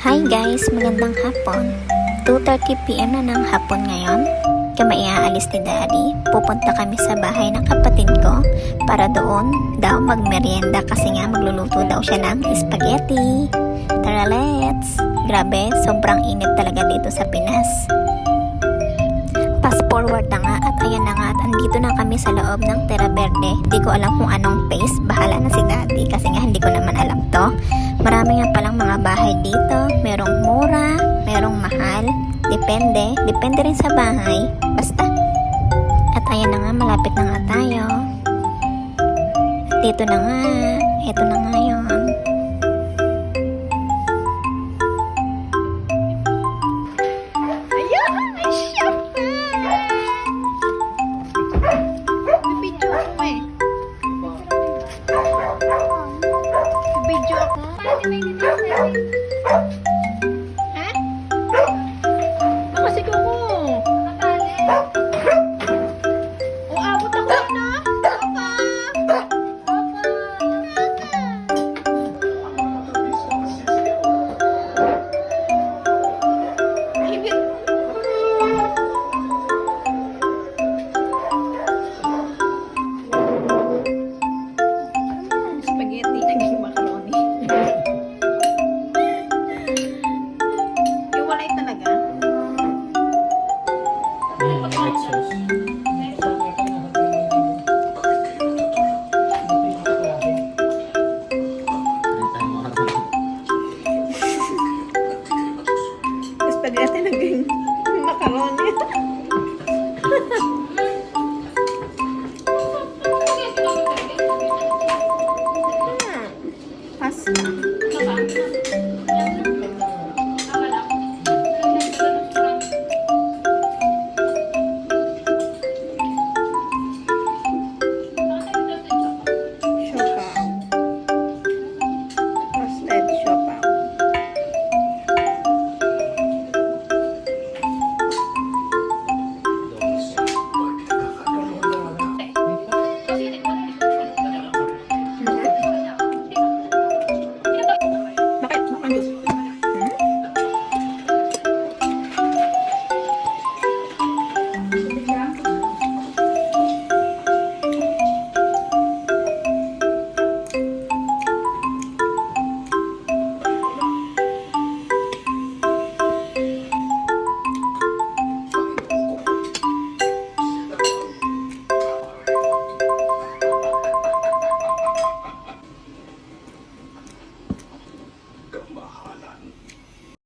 Hi guys, magandang hapon. 2:30 PM na ng hapon ngayon. Kami iaalis ni Daddy. Pupunta kami sa bahay ng kapatid ko para doon daw magmerienda kasi nga magluluto daw siya ng spaghetti. Tara, let's! Grabe, sobrang init talaga dito sa Pinas. Fast forward na nga at ayan na nga at andito na kami sa loob ng Terra Verde. Di ko alam kung anong pace, bahala na si Daddy kasi nga hindi ko naman alam to. Marami nga palang mga bahay dito, merong mura, merong mahal, depende rin sa bahay, basta. At ayan na nga, malapit na nga tayo. At dito na nga, eto na nga yun.